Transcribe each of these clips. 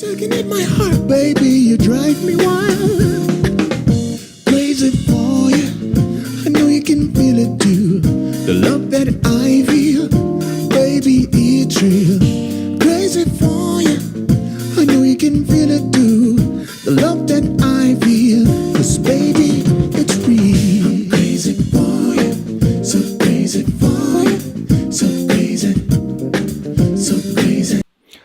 Tugging at my heart, baby, you drive me wild. Crazy for you, I know you can feel it too. The love that I feel, baby, it's real. Crazy for you, I know you can feel it too. The love that I feel, 'cause baby, it's real. I'm crazy for you, so crazy for you, so crazy, so crazy.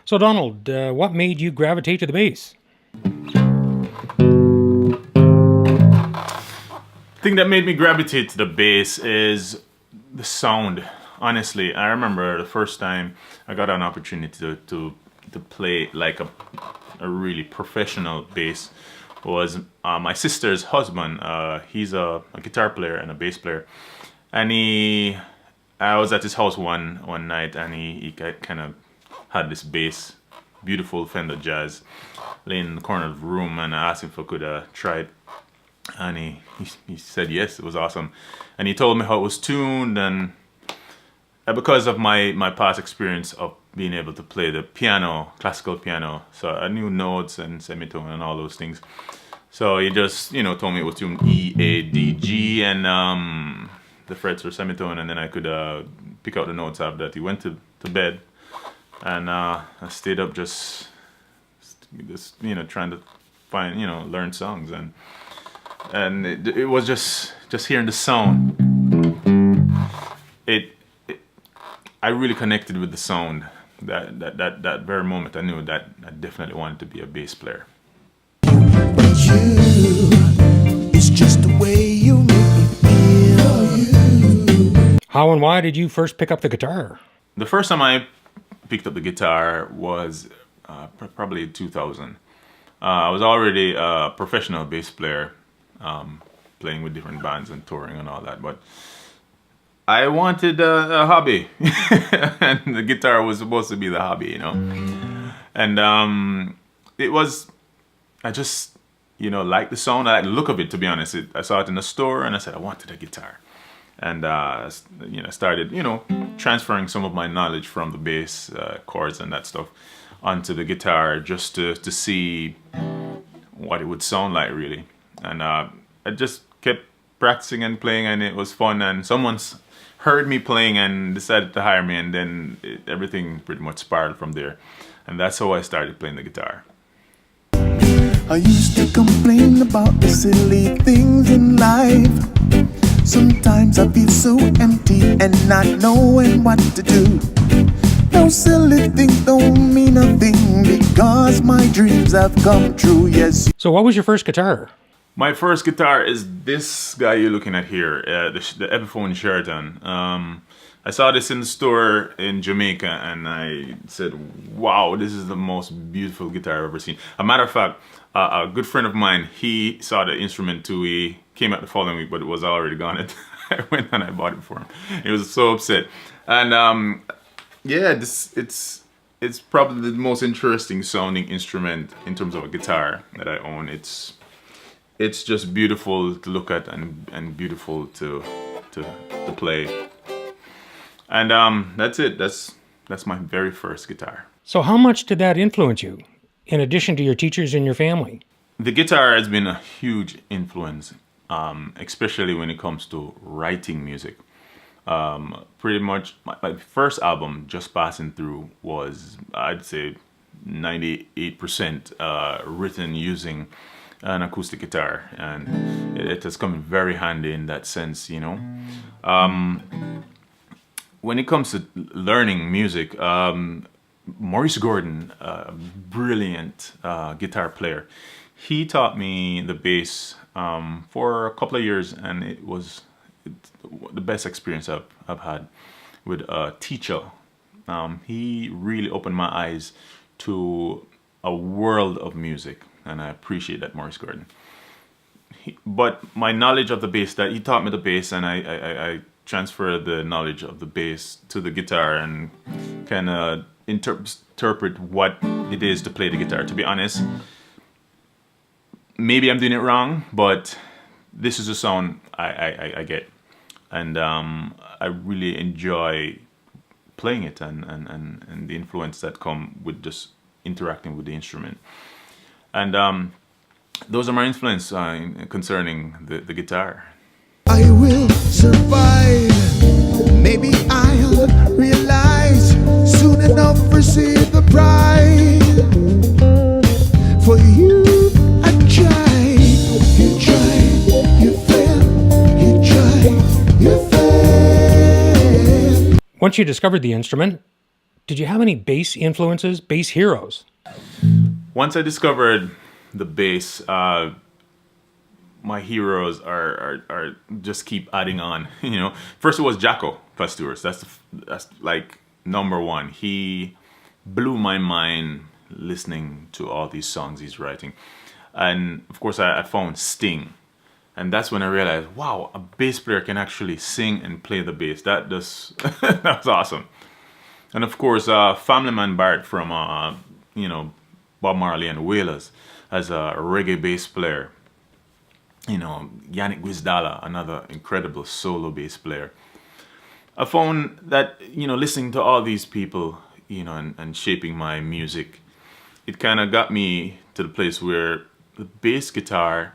So Donald, what made you gravitate to the bass? The thing that made me gravitate to the bass is the sound. Honestly, I remember the first time I got an opportunity to play like a really professional bass was my sister's husband. He's a guitar player and a bass player, and I was at his house one night, and he kind of had this bass, beautiful Fender Jazz, laying in the corner of the room, and I asked him if I could try it, and he said yes. It was awesome, and he told me how it was tuned, and because of my past experience of being able to play the piano, classical piano, so I knew notes and semitone and all those things. So he just, told me it was tuned E, A, D, G, and the frets were semitone, and then I could pick out the notes after that. He went to bed, and I stayed up just trying to find, learn songs, and it was just hearing the sound. I really connected with the sound. That very moment, I knew that I definitely wanted to be a bass player. It's just the way you make me feel. How and why did you first pick up the guitar? The first time I picked up the guitar was probably in 2000. I was already a professional bass player, playing with different bands and touring and all that, but I wanted a hobby, and the guitar was supposed to be the hobby, and it was, I just, liked the sound, I liked the look of it, to be honest. I saw it in the store, and I said I wanted a guitar, and started, transferring some of my knowledge from the bass chords and that stuff onto the guitar, just to see what it would sound like, really. And I just kept practicing and playing, and it was fun, and someone's heard me playing and decided to hire me, and then everything pretty much spiraled from there, and that's how I started playing the guitar. I used to complain about the silly things in life. Sometimes I feel so empty and not knowing what to do. No silly things don't mean a thing, because my dreams have come true, yes. So what was your first guitar? My first guitar is this guy you're looking at here, the Epiphone Sheraton. I saw this in the store in Jamaica, and I said, wow, this is the most beautiful guitar I've ever seen. A matter of fact, a good friend of mine, he saw the instrument too. He came out the following week, but it was already gone. I went and I bought it for him. He was so upset. And yeah, it's probably the most interesting sounding instrument in terms of a guitar that I own. It's just beautiful to look at and beautiful to play. And that's it. That's my very first guitar. So how much did that influence you, in addition to your teachers and your family? The guitar has been a huge influence, especially when it comes to writing music. Pretty much my first album, Just Passing Through, was, I'd say, 98% written using an acoustic guitar, and it has come very handy in that sense, When it comes to learning music, Maurice Gordon, a brilliant guitar player, he taught me the bass for a couple of years, and it was the best experience I've had with a teacher. He really opened my eyes to a world of music, and I appreciate that, Maurice Gordon. But my knowledge of the bass, that he taught me the bass, and I transferred the knowledge of the bass to the guitar and kind of interpret what it is to play the guitar. To be honest, maybe I'm doing it wrong, but this is a sound I get, and I really enjoy playing it, and the influence that come with just interacting with the instrument. And those are my influence concerning the guitar. I will survive. Maybe I'll realize soon enough receive the prize. For you, I tried. You tried, you failed. You tried, you failed. Once you discovered the instrument, did you have any bass influences, bass heroes? Once I discovered the bass, my heroes are just keep adding on. You know, first it was Jaco Pastorius. That's like number one. He blew my mind listening to all these songs he's writing, and of course I found Sting, and that's when I realized, wow, a bass player can actually sing and play the bass. That just that was awesome. And of course, Family Man Barrett from you know, Bob Marley and the Wailers as a reggae bass player. You know, Yannick Gwizdala, another incredible solo bass player. I found that, you know, listening to all these people, you know, and shaping my music, it kind of got me to the place where the bass guitar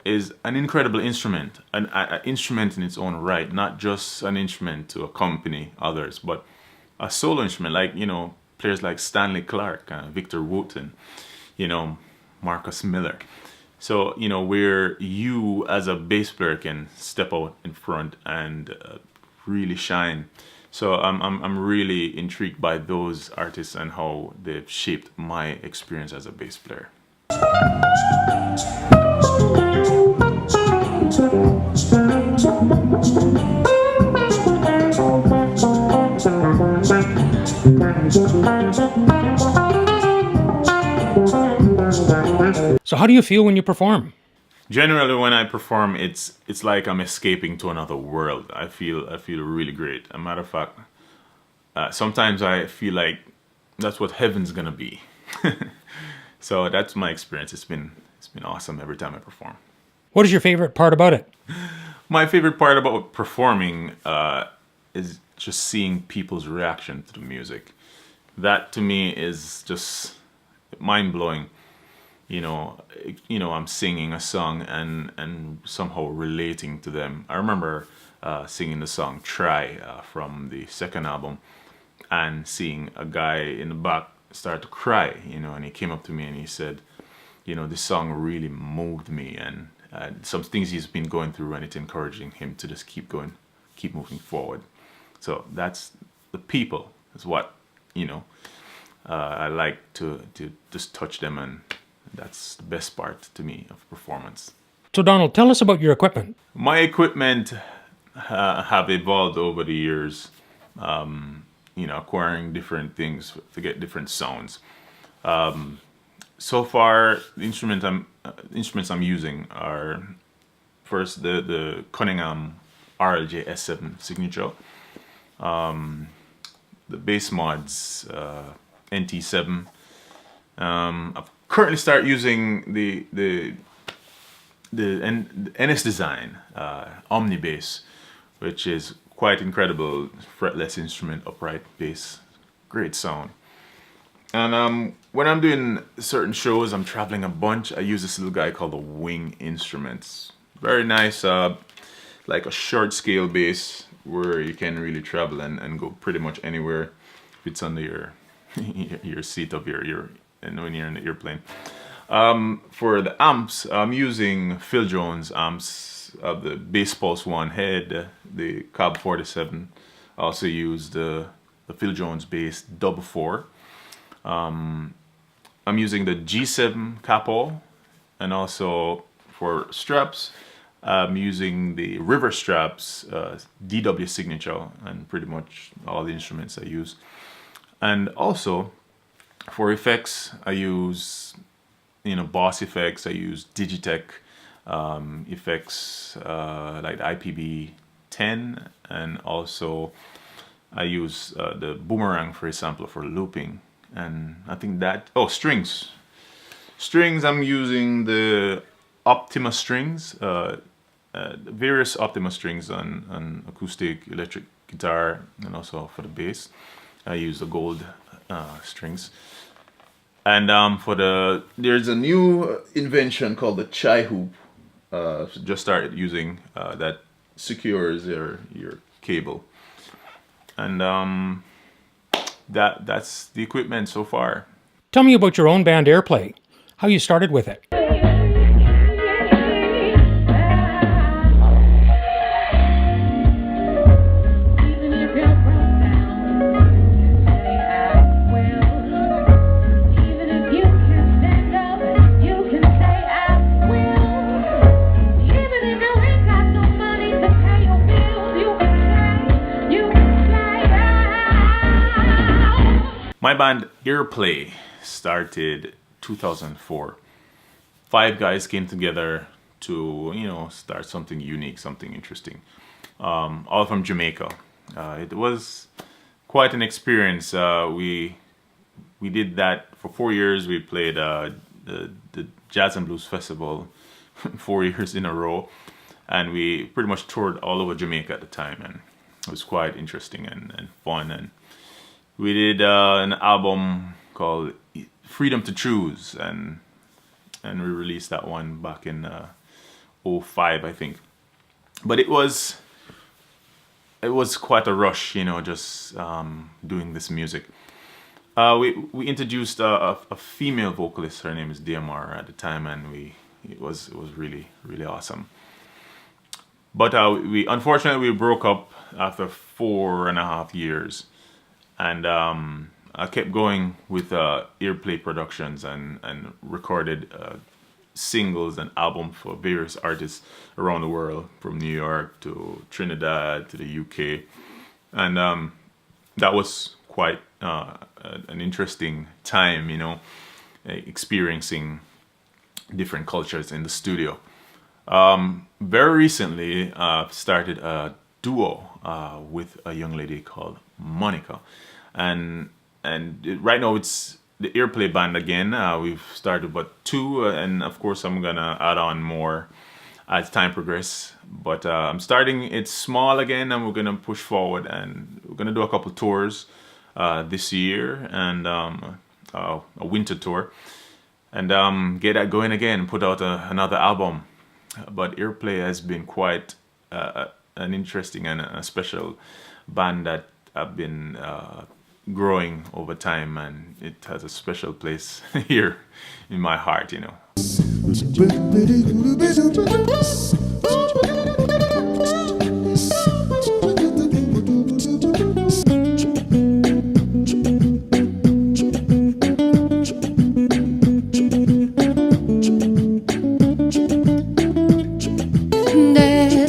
is an incredible instrument, an instrument in its own right, not just an instrument to accompany others, but a solo instrument, like, you know, players like Stanley Clarke, Victor Wooten, you know, Marcus Miller. So, you know, where you as a bass player can step out in front and really shine. So I'm really intrigued by those artists and how they've shaped my experience as a bass player. So how do you feel when you perform? Generally, when I perform, it's like I'm escaping to another world. I feel really great. As a matter of fact, sometimes I feel like that's what heaven's gonna be. So that's my experience. It's been awesome every time I perform. What is your favorite part about it? My favorite part about performing is just seeing people's reaction to the music. That to me is just mind-blowing. You know, I'm singing a song and somehow relating to them. I remember singing the song "Try" from the second album, and seeing a guy in the back start to cry. You know, and he came up to me and he said, you know, this song really moved me, and some things he's been going through, and it's encouraging him to just keep going, keep moving forward. So that's the people. Is what, you know, I like to just touch them, and that's the best part to me of performance. So Donald, tell us about your equipment. My equipment have evolved over the years, you know, acquiring different things to get different sounds. So far, the instruments I'm using are first the Cunningham RLJ S7 Signature, the bass mods NT7. I've currently started using the NS Design Omni Bass, which is quite incredible, fretless instrument, upright bass, great sound. And when I'm doing certain shows, I'm traveling a bunch, I use this little guy called the Wing Instruments. Very nice, like a short scale bass where you can really travel and go pretty much anywhere. Fits under your your seat of your and when you're in the airplane. For the amps, I'm using Phil Jones amps of the Bass Pulse 1 head, the Cobb 47. I also use the Phil Jones bass double 4. I'm using the G7 capo, and also for straps, I'm using the River Straps DW Signature, and pretty much all the instruments I use. And also for effects, I use, you know, Boss effects. I use Digitech effects like the IPB 10, and also I use the Boomerang for example for looping. And I think that, oh, strings, I'm using the Optima strings, various Optima strings on acoustic, electric guitar, and also for the bass I use the gold strings. And there's a new invention called the chai hoop. Just started using that secures your cable. And that's the equipment so far. Tell me about your own band Airplay, how you started with it. My band Airplay started 2004. 5 guys came together to, start something unique, something interesting. All from Jamaica. It was quite an experience. We did that for 4 years. We played the Jazz and Blues Festival 4 years in a row, and we pretty much toured all over Jamaica at the time, and it was quite interesting and fun. And we did an album called Freedom to Choose, and we released that one back in 2005, I think. But it was quite a rush, just doing this music. We introduced a female vocalist. Her name is DMR at the time, and it was really, really awesome. But we unfortunately broke up after 4.5 years. And I kept going with Airplay Productions and recorded singles and albums for various artists around the world, from New York to Trinidad to the UK. And that was quite an interesting time, experiencing different cultures in the studio. Very recently, I've started a duo with a young lady called Monica, and right now it's the Airplay Band again. We've started but 2, and of course I'm gonna add on more as time progresses. But I'm starting it small again, and we're gonna push forward, and we're gonna do a couple tours this year, and a winter tour, and get that going again, put out another album. But Airplay has been quite an interesting and a special band that I've been growing over time, and it has a special place here in my heart,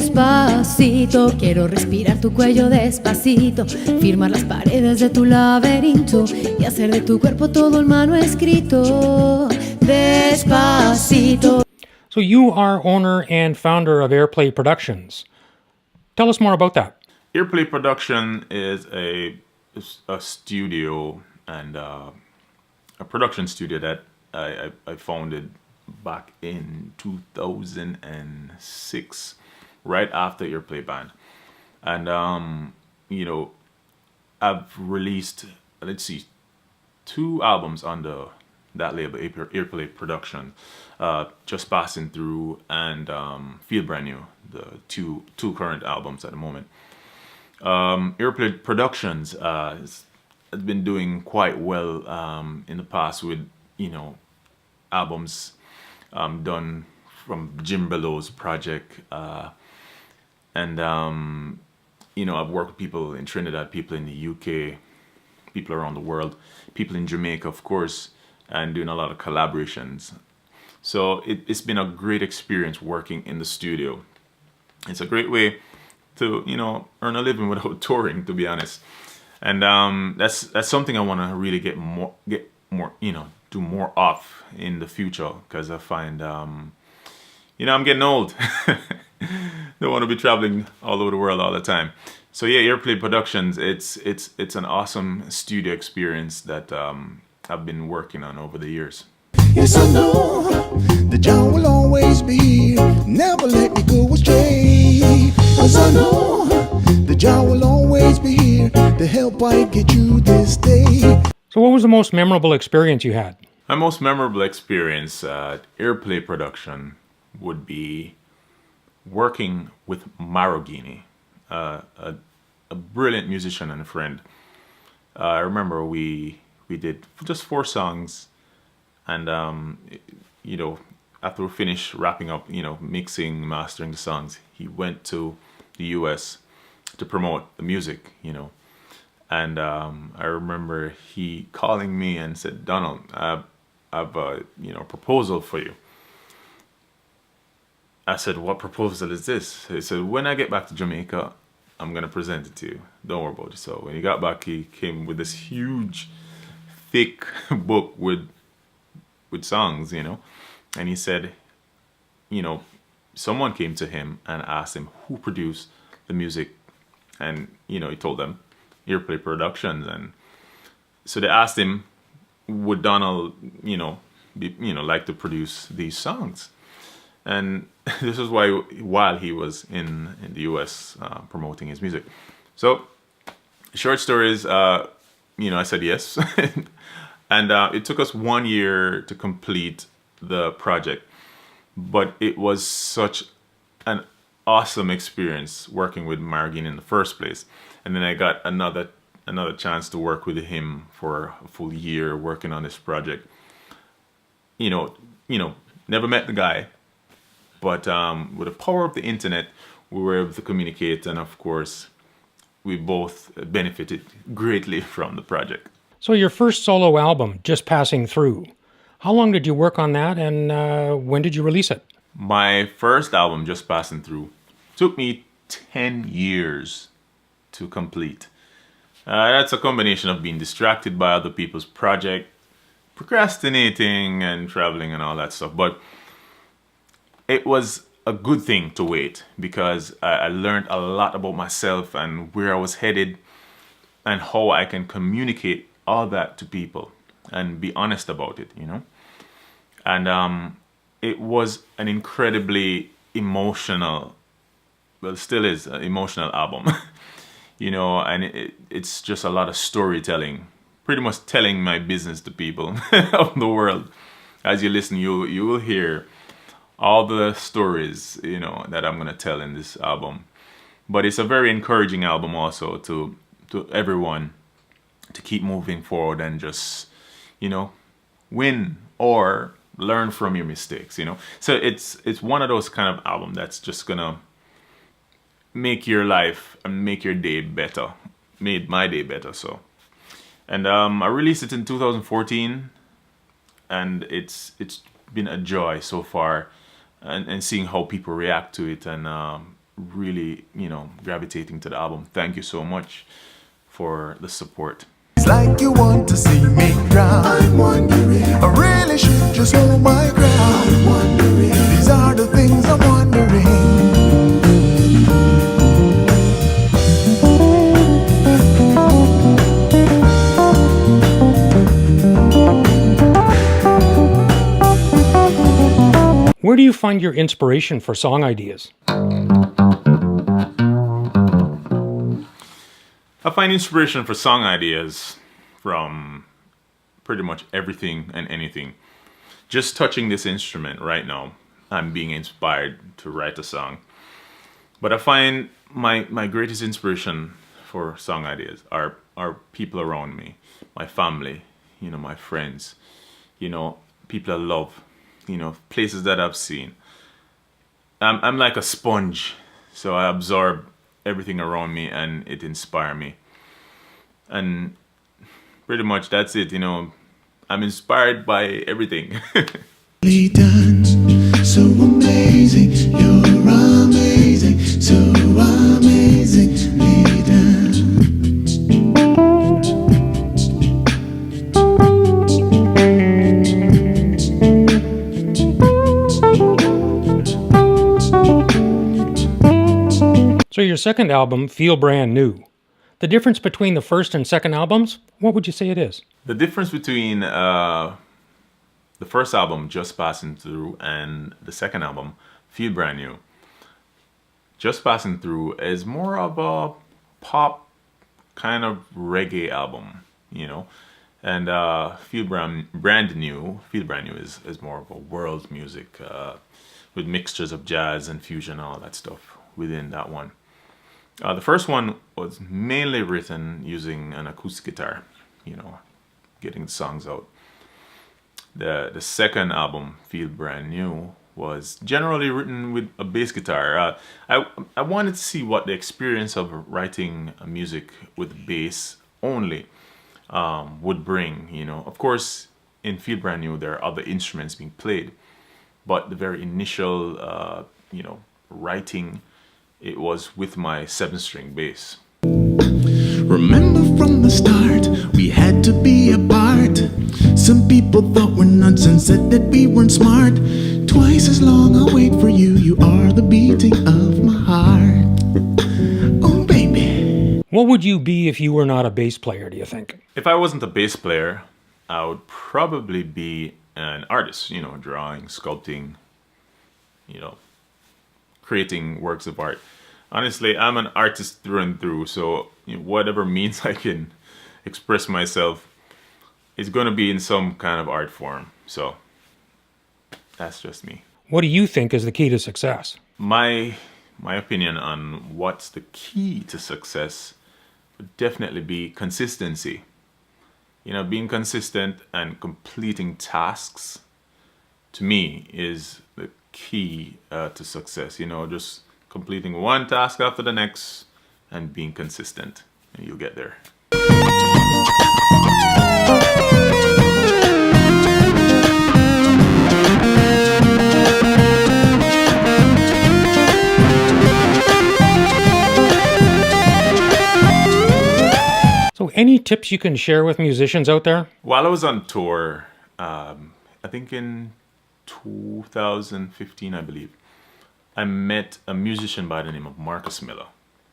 Despacito, quiero respirar tu cuello despacito, firmar las paredes de tu laberinto y hacer de tu cuerpo todo el manuscrito. Despacito. So you are owner and founder of Airplay Productions. Tell us more about that. Airplay Production is a studio and a production studio that I founded back in 2006, right after Airplay Band. And I've released, 2 albums under that label, Airplay Production, Just Passing Through and Feel Brand New, the two current albums at the moment. Airplay Productions has been doing quite well in the past with albums done from Jim Below's project, and I've worked with people in Trinidad, people in the UK, people around the world, people in Jamaica, of course, and doing a lot of collaborations. So it's been a great experience working in the studio. It's a great way to earn a living without touring, to be honest. And that's something I want to really get more do more of in the future, because I find I'm getting old. Don't want to be traveling all over the world all the time. So yeah, Airplay Productions, it's an awesome studio experience that I've been working on over the years. Yes, I know the John will always be here, never let me go astray. Yes, I know the John will always be here to help I get you this day. So what was the most memorable experience you had? My most memorable experience at Airplay production would be working with Marogini, a brilliant musician and a friend. I remember we did just 4 songs, and you know, after we finished wrapping up, you know, mixing, mastering the songs, he went to the U.S. to promote the music, you know. And I remember he calling me and said, "Donald, I've you know, proposal for you." I said, "What proposal is this?" He said, "When I get back to Jamaica, I'm gonna present it to you. Don't worry about it." So when he got back, he came with this huge, thick book with songs, you know, and he said, you know, someone came to him and asked him who produced the music, and you know, he told them Airplay Productions, and so they asked him, would Donald, you know, like to produce these songs? And this is why, while he was in the U.S. Promoting his music. So, short story is, you know, I said yes, and it took us 1 year to complete the project, but it was such an awesome experience working with Margin in the first place, and then I got another chance to work with him for a full year working on this project. You know, never met the guy, but with the power of the internet, we were able to communicate, and of course, we both benefited greatly from the project. So your first solo album, Just Passing Through, how long did you work on that, and when did you release it? My first album, Just Passing Through, took me 10 years to complete. That's a combination of being distracted by other people's project, procrastinating and traveling and all that stuff. But it was a good thing to wait, because I learned a lot about myself and where I was headed and how I can communicate all that to people and be honest about it, you know. And it was an incredibly emotional, well, still is an emotional album, you know, and it's just a lot of storytelling, pretty much telling my business to people of the world. As you listen, you will hear all the stories, you know, that I'm gonna tell in this album. But it's a very encouraging album also to everyone to keep moving forward and just, you know, win or learn from your mistakes, you know. So it's one of those kind of album that's just gonna make your life and make your day better. Made my day better. So, and I released it in 2014, and it's been a joy so far, and seeing how people react to it, and really, you know, gravitating to the album. Thank you so much for the support. It's like you want to see me drown. I'm wondering, I really should just hold my ground. I'm wondering, these are the things I'm wondering. Where do you find your inspiration for song ideas? I find inspiration for song ideas from pretty much everything and anything. Just touching this instrument right now, I'm being inspired to write a song. But I find my greatest inspiration for song ideas are people around me, my family, you know, my friends, you know, people I love, you know, places that I've seen. I'm like a sponge, so I absorb everything around me and it inspires me. And pretty much that's it, you know. I'm inspired by everything. Dance, so amazing, you're amazing, so amazingly dance. So your second album, Feel Brand New. The difference between the first and second albums, what would you say it is? The difference between the first album, Just Passing Through, and the second album, Feel Brand New. Just Passing Through is more of a pop kind of reggae album, you know. And Brand New is more of a world music with mixtures of jazz and fusion, all that stuff within that one. The first one was mainly written using an acoustic guitar, getting the songs out. The second album, Feel Brand New, was generally written with a bass guitar. I wanted to see what the experience of writing music with bass only would bring. Of course, in Feel Brand New, there are other instruments being played, but the very initial, writing, it was with my 7-string bass. Remember from the start, we had to be apart. Some people thought we're nuts and said that we weren't smart. Twice as long I'll wait for you. You are the beating of my heart. Oh, baby. What would you be if you were not a bass player, do you think? If I wasn't a bass player, I would probably be an artist, drawing, sculpting, creating works of art. Honestly, I'm an artist through and through, so whatever means I can express myself is going to be in some kind of art form. So that's just me. What do you think is the key to success? My opinion on what's the key to success would definitely be consistency. Being consistent and completing tasks, to me, is the key to success. Just completing one task after the next and being consistent, and you'll get there. So any tips you can share with musicians out there? While I was on tour, I think in 2015, I believe, I met a musician by the name of Marcus Miller.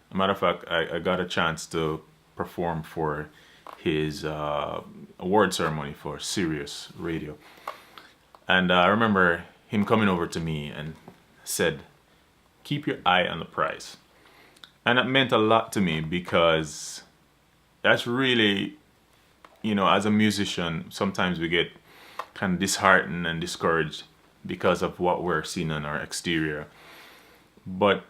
As a matter of fact, I got a chance to perform for his award ceremony for Sirius Radio. And I remember him coming over to me and said, "Keep your eye on the prize." And that meant a lot to me because that's really, as a musician, sometimes we get kind of disheartened and discouraged because of what we're seeing on our exterior. But,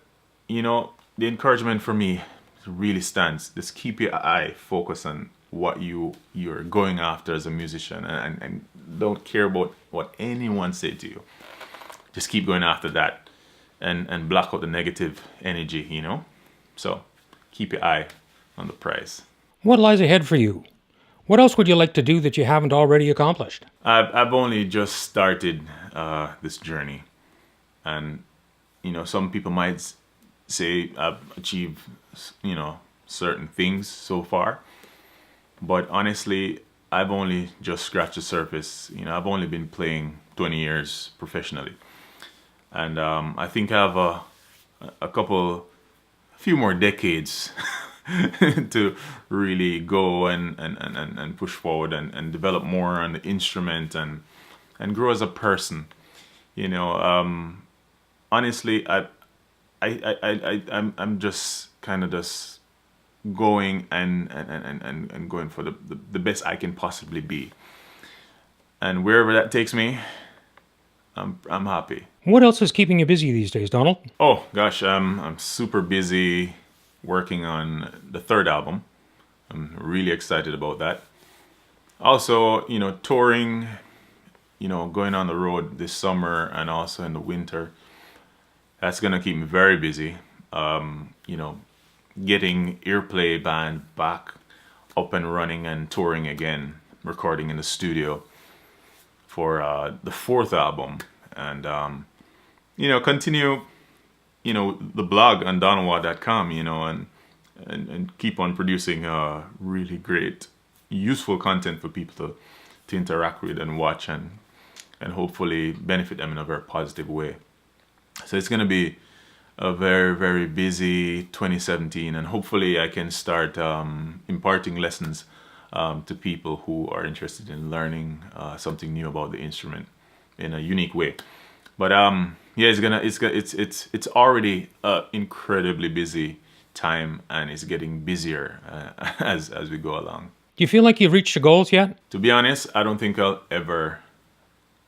the encouragement for me really stands. Just keep your eye focused on what you're going after as a musician, and don't care about what anyone say to you. Just keep going after that and block out the negative energy, So keep your eye on the prize. What lies ahead for you? What else would you like to do that you haven't already accomplished? I've only just started this journey, and some people might say I've achieved certain things so far, but honestly, I've only just scratched the surface. I've only been playing 20 years professionally, and I think I have a few more decades to really go and push forward and develop more on the instrument and grow as a person. Honestly, I'm just kind of just going and going for the best I can possibly be, and wherever that takes me, I'm happy. What else is keeping you busy these days, Donald? Oh gosh, I'm super busy working on the third album. I'm really excited about that. Also, touring, going on the road this summer and also in the winter. That's gonna keep me very busy. Getting Airplay Band back up and running and touring again, recording in the studio for the fourth album, and continue the blog on donaldwaugh.com, and keep on producing really great, useful content for people to interact with and watch and hopefully benefit them in a very positive way. So it's going to be a very, very busy 2017, and hopefully I can start imparting lessons to people who are interested in learning something new about the instrument in a unique way. But it's already an incredibly busy time, and it's getting busier as we go along. Do you feel like you've reached your goals yet? To be honest, I don't think I'll ever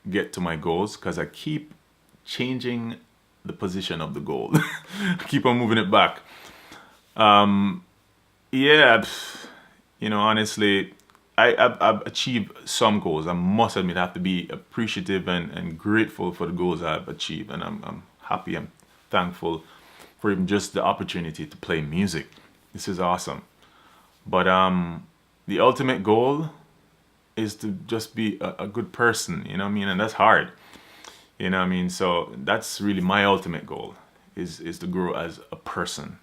get to my goals because I keep changing the position of the goal. I keep on moving it back. Yeah, honestly, I've achieved some goals. I must admit, I have to be appreciative and grateful for the goals I've achieved. And I'm happy, I'm thankful for even just the opportunity to play music. This is awesome. But the ultimate goal is to just be a good person, you know what I mean? And that's hard, you know what I mean? So that's really my ultimate goal, is to grow as a person.